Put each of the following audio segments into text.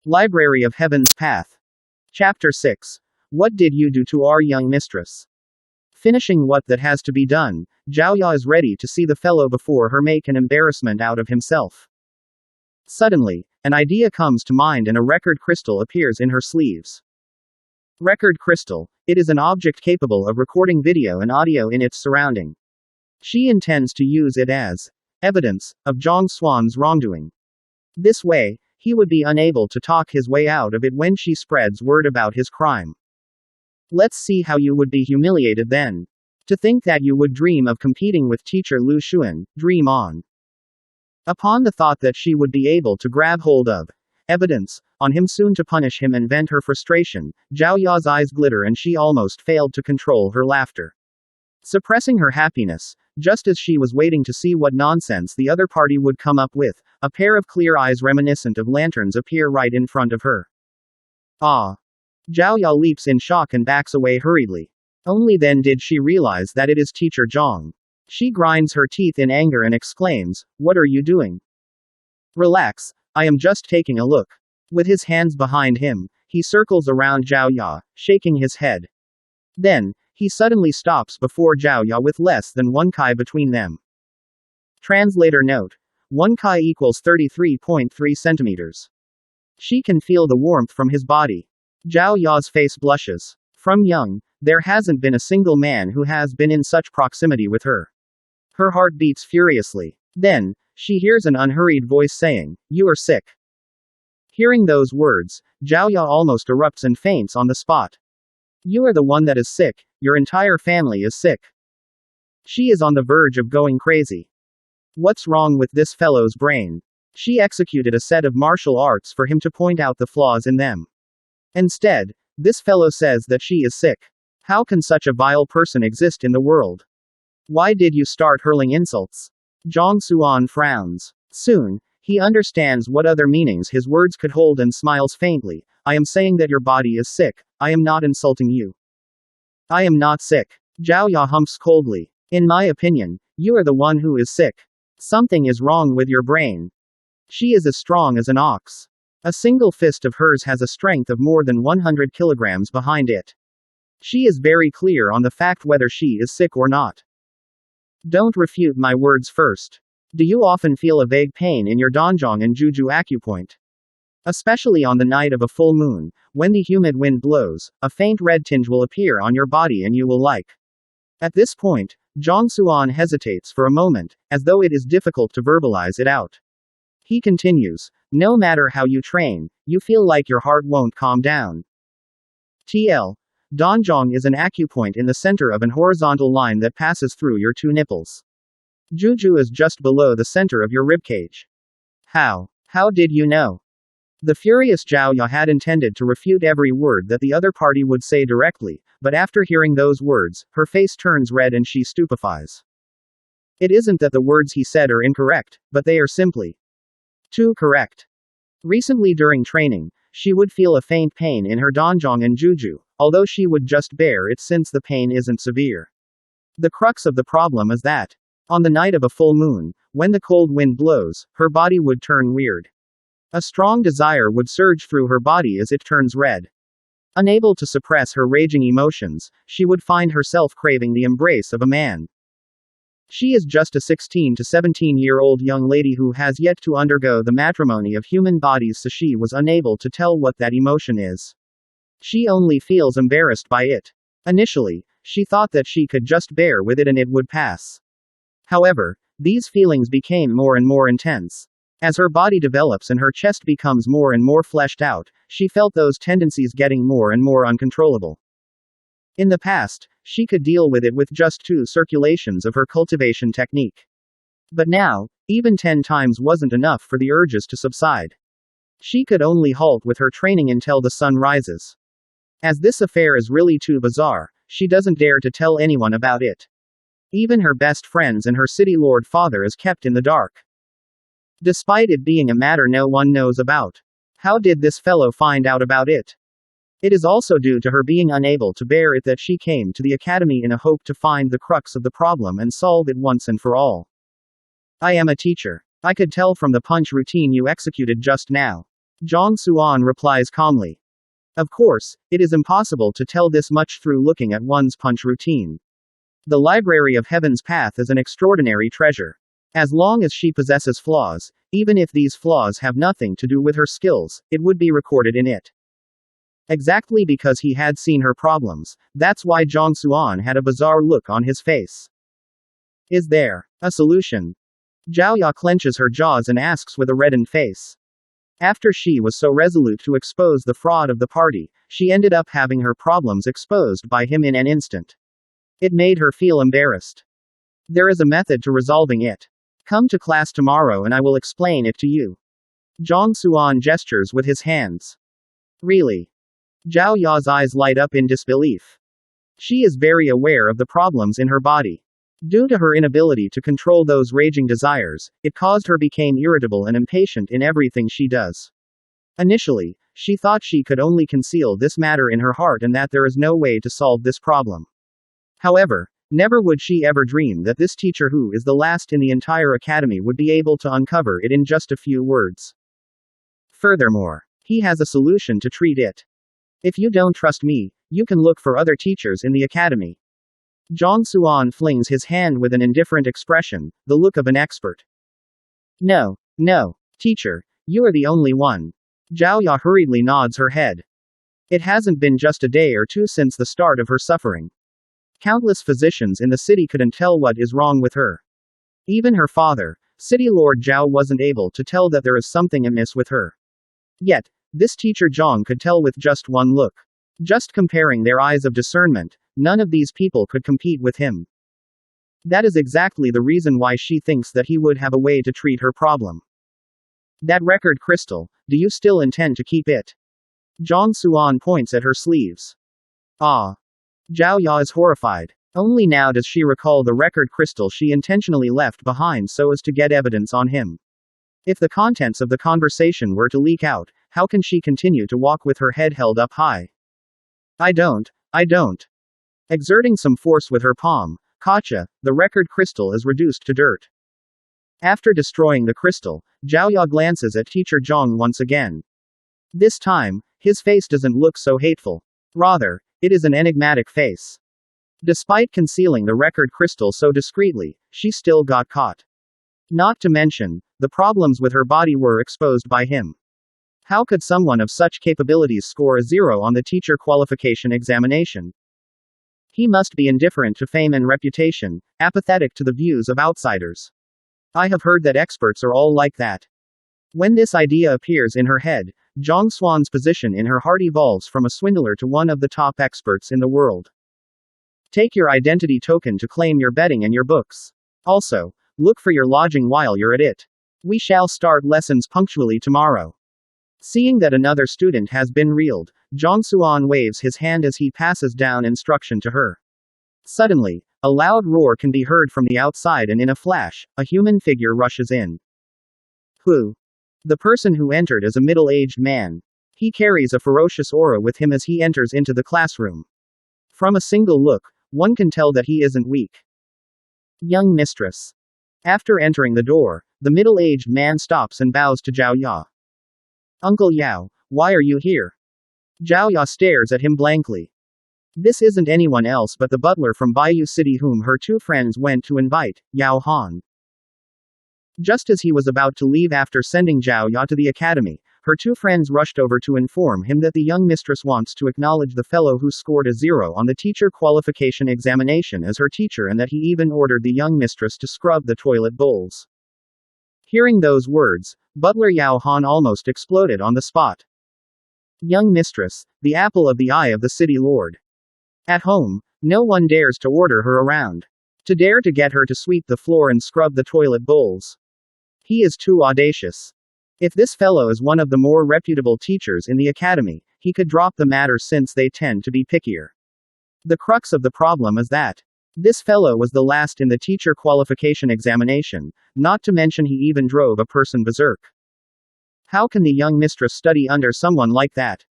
Library of Heaven's Path. Chapter 6. What did you do to our young mistress? Finishing what that has to be done, Zhao Ya is ready to see the fellow before her make an embarrassment out of himself. Suddenly, an idea comes to mind and a record crystal appears in her sleeves. Record crystal. It is an object capable of recording video and audio in its surrounding. She intends to use it as evidence of Zhang Xuan's wrongdoing. This way, he would be unable to talk his way out of it when she spreads word about his crime. Let's see how you would be humiliated then. To think that you would dream of competing with teacher Lu Xuan, dream on. Upon the thought that she would be able to grab hold of evidence on him soon to punish him and vent her frustration, Zhao Ya's eyes glitter and she almost failed to control her laughter. Suppressing her happiness, just as she was waiting to see what nonsense the other party would come up with, a pair of clear eyes reminiscent of lanterns appear right in front of her. Ah! Zhao Ya leaps in shock and backs away hurriedly. Only then did she realize that it is teacher Zhang. She grinds her teeth in anger and exclaims, "What are you doing?" "Relax, I am just taking a look." With his hands behind him, he circles around Zhao Ya, shaking his head. Then, he suddenly stops before Zhao Ya with less than 1 Kai between them. Translator note. 1 Kai equals 33.3 centimeters. She can feel the warmth from his body. Zhao Ya's face blushes. From young, there hasn't been a single man who has been in such proximity with her. Her heart beats furiously. Then, she hears an unhurried voice saying, "You are sick." Hearing those words, Zhao Ya almost erupts and faints on the spot. "You are the one that is sick, your entire family is sick." She is on the verge of going crazy. What's wrong with this fellow's brain? She executed a set of martial arts for him to point out the flaws in them. Instead, this fellow says that she is sick. How can such a vile person exist in the world? Why did you start hurling insults? Zhang Xuan frowns. Soon, he understands what other meanings his words could hold and smiles faintly. "I am saying that your body is sick. I am not insulting you." "I am not sick." Zhao Ya humps coldly. "In my opinion, you are the one who is sick. Something is wrong with your brain." She is as strong as an ox. A single fist of hers has a strength of more than 100 kilograms behind it. She is very clear on the fact whether she is sick or not. Don't refute my words first. Do you often feel a vague pain in your donjong and juju acupoint? Especially on the night of a full moon, when the humid wind blows, a faint red tinge will appear on your body and you will like. At this point, Zhang Xuan hesitates for a moment, as though it is difficult to verbalize it out. He continues, "No matter how you train, you feel like your heart won't calm down. TL. Donjong is an acupoint in the center of an horizontal line that passes through your 2 nipples. Juju is just below the center of your ribcage." How did you know? The furious Zhao Ya had intended to refute every word that the other party would say directly, but after hearing those words, her face turns red and she stupefies. It isn't that the words he said are incorrect, but they are simply too correct. Recently during training, she would feel a faint pain in her donjong and juju, although she would just bear it since the pain isn't severe. The crux of the problem is that, on the night of a full moon, when the cold wind blows, her body would turn weird. A strong desire would surge through her body as it turns red. Unable to suppress her raging emotions, she would find herself craving the embrace of a man. She is just a 16 to 17-year-old young lady who has yet to undergo the matrimony of human bodies, so she was unable to tell what that emotion is. She only feels embarrassed by it. Initially, she thought that she could just bear with it and it would pass. However, these feelings became more and more intense. As her body develops and her chest becomes more and more fleshed out, she felt those tendencies getting more and more uncontrollable. In the past, she could deal with it with just 2 circulations of her cultivation technique. But now, even 10 times wasn't enough for the urges to subside. She could only halt with her training until the sun rises. As this affair is really too bizarre, she doesn't dare to tell anyone about it. Even her best friends and her city lord father is kept in the dark. Despite it being a matter no one knows about. How did this fellow find out about it? It is also due to her being unable to bear it that she came to the academy in a hope to find the crux of the problem and solve it once and for all. "I am a teacher. I could tell from the punch routine you executed just now. Zhang Xuan replies calmly. Of course, it is impossible to tell this much through looking at one's punch routine. The Library of Heaven's Path is an extraordinary treasure. As long as she possesses flaws, even if these flaws have nothing to do with her skills, it would be recorded in it. Exactly because he had seen her problems, that's why Zhang Xuan had a bizarre look on his face. Is there a solution? Zhao Ya clenches her jaws and asks with a reddened face. After she was so resolute to expose the fraud of the party, she ended up having her problems exposed by him in an instant. It made her feel embarrassed. There is a method to resolving it. Come to class tomorrow and I will explain it to you. Zhang Xuan gestures with his hands. Really? Zhao Ya's eyes light up in disbelief. She is very aware of the problems in her body. Due to her inability to control those raging desires, it caused her become irritable and impatient in everything she does. Initially, she thought she could only conceal this matter in her heart and that there is no way to solve this problem. However, never would she ever dream that this teacher, who is the last in the entire academy, would be able to uncover it in just a few words. Furthermore, he has a solution to treat it. If you don't trust me, you can look for other teachers in the academy. Zhang Xuan flings his hand with an indifferent expression, the look of an expert. No, teacher, you are the only one. Zhao Ya hurriedly nods her head. It hasn't been just a day or two since the start of her suffering. Countless physicians in the city couldn't tell what is wrong with her. Even her father, City Lord Zhao, wasn't able to tell that there is something amiss with her. Yet, this teacher Zhang could tell with just one look. Just comparing their eyes of discernment, none of these people could compete with him. That is exactly the reason why she thinks that he would have a way to treat her problem. That record crystal, do you still intend to keep it? Zhang Xuan points at her sleeves. Ah. Zhao Ya is horrified. Only now does she recall the record crystal she intentionally left behind so as to get evidence on him. If the contents of the conversation were to leak out, how can she continue to walk with her head held up high? I don't. Exerting some force with her palm, Kacha, the record crystal is reduced to dirt. After destroying the crystal, Zhao Ya glances at teacher Zhang once again. This time, his face doesn't look so hateful. Rather, it is an enigmatic face. Despite concealing the record crystal so discreetly, she still got caught. Not to mention, the problems with her body were exposed by him. How could someone of such capabilities score a 0 on the teacher qualification examination? He must be indifferent to fame and reputation, apathetic to the views of outsiders. I have heard that experts are all like that. When this idea appears in her head, Zhang Xuan's position in her heart evolves from a swindler to one of the top experts in the world. Take your identity token to claim your bedding and your books. Also, look for your lodging while you're at it. We shall start lessons punctually tomorrow. Seeing that another student has been reeled, Zhang Xuan waves his hand as he passes down instruction to her. Suddenly, a loud roar can be heard from the outside, and in a flash, a human figure rushes in. Who? The person who entered is a middle-aged man. He carries a ferocious aura with him as he enters into the classroom. From a single look, one can tell that he isn't weak. Young mistress. After entering the door, the middle-aged man stops and bows to Zhao Ya. Uncle Yao, why are you here? Zhao Ya stares at him blankly. This isn't anyone else but the butler from Baiyu City whom her two friends went to invite, Yao Han. Just as he was about to leave after sending Zhao Ya to the academy, her two friends rushed over to inform him that the young mistress wants to acknowledge the fellow who scored a 0 on the teacher qualification examination as her teacher, and that he even ordered the young mistress to scrub the toilet bowls. Hearing those words, Butler Yao Han almost exploded on the spot. Young mistress, the apple of the eye of the city lord. At home, no one dares to order her around. To dare to get her to sweep the floor and scrub the toilet bowls. He is too audacious. If this fellow is one of the more reputable teachers in the academy, he could drop the matter since they tend to be pickier. The crux of the problem is that this fellow was the last in the teacher qualification examination, not to mention he even drove a person berserk. How can the young mistress study under someone like that?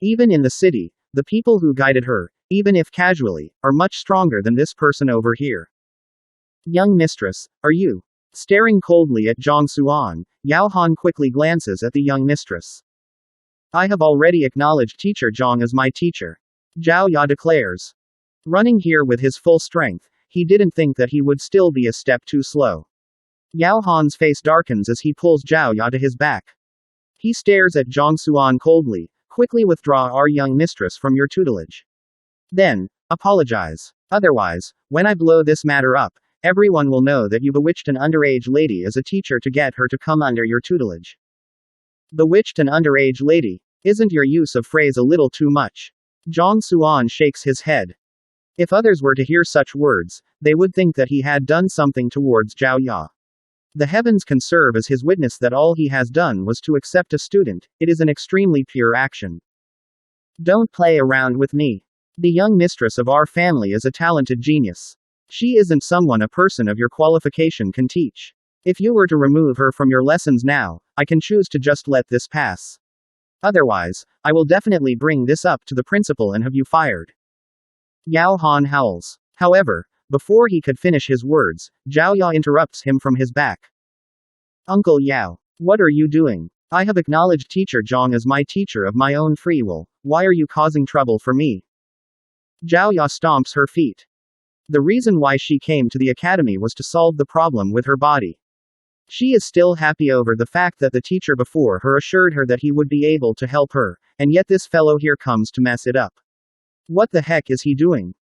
Even in the city, the people who guided her, even if casually, are much stronger than this person over here. Young mistress, are you? Staring coldly at Zhang Xuan, Yao Han quickly glances at the young mistress. I have already acknowledged teacher Zhang as my teacher. Zhao Ya declares. Running here with his full strength, he didn't think that he would still be a step too slow. Yao Han's face darkens as he pulls Zhao Ya to his back. He stares at Zhang Xuan coldly. Quickly withdraw our young mistress from your tutelage. Then, apologize. Otherwise, when I blow this matter up, everyone will know that you bewitched an underage lady as a teacher to get her to come under your tutelage. Bewitched an underage lady? Isn't your use of phrase a little too much? Zhang Xuan shakes his head. If others were to hear such words, they would think that he had done something towards Zhao Ya. The heavens can serve as his witness that all he has done was to accept a student. It is an extremely pure action. Don't play around with me. The young mistress of our family is a talented genius. She isn't someone a person of your qualification can teach. If you were to remove her from your lessons now, I can choose to just let this pass. Otherwise, I will definitely bring this up to the principal and have you fired. Yao Han howls. However, before he could finish his words, Zhao Ya interrupts him from his back. Uncle Yao, what are you doing? I have acknowledged teacher Zhang as my teacher of my own free will. Why are you causing trouble for me? Zhao Ya stomps her feet. The reason why she came to the academy was to solve the problem with her body. She is still happy over the fact that the teacher before her assured her that he would be able to help her, and yet this fellow here comes to mess it up. What the heck is he doing?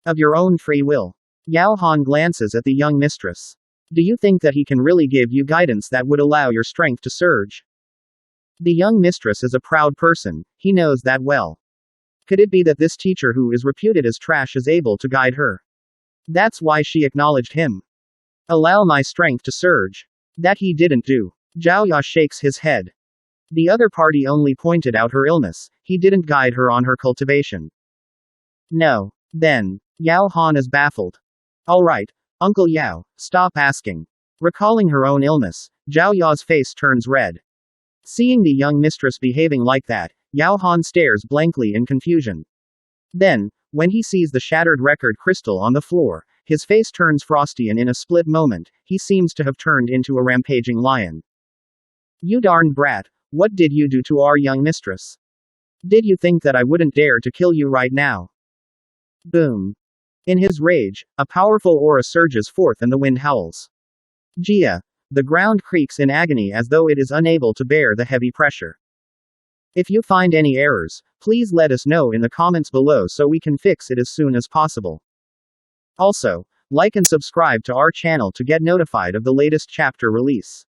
Of your own free will. Yao Han glances at the young mistress. Do you think that he can really give you guidance that would allow your strength to surge? The young mistress is a proud person, he knows that well. Could it be that this teacher who is reputed as trash is able to guide her? That's why she acknowledged him. Allow my strength to surge. That he didn't do. Zhao Ya shakes his head. The other party only pointed out her illness, he didn't guide her on her cultivation. No. Then, Yao Han is baffled. Alright, Uncle Yao, stop asking. Recalling her own illness, Zhao Ya's face turns red. Seeing the young mistress behaving like that, Yao Han stares blankly in confusion. Then, when he sees the shattered record crystal on the floor, his face turns frosty and in a split moment, he seems to have turned into a rampaging lion. You darned brat, what did you do to our young mistress? Did you think that I wouldn't dare to kill you right now? Boom. In his rage, a powerful aura surges forth and the wind howls. Jia. The ground creaks in agony as though it is unable to bear the heavy pressure. If you find any errors, please let us know in the comments below so we can fix it as soon as possible. Also, like and subscribe to our channel to get notified of the latest chapter release.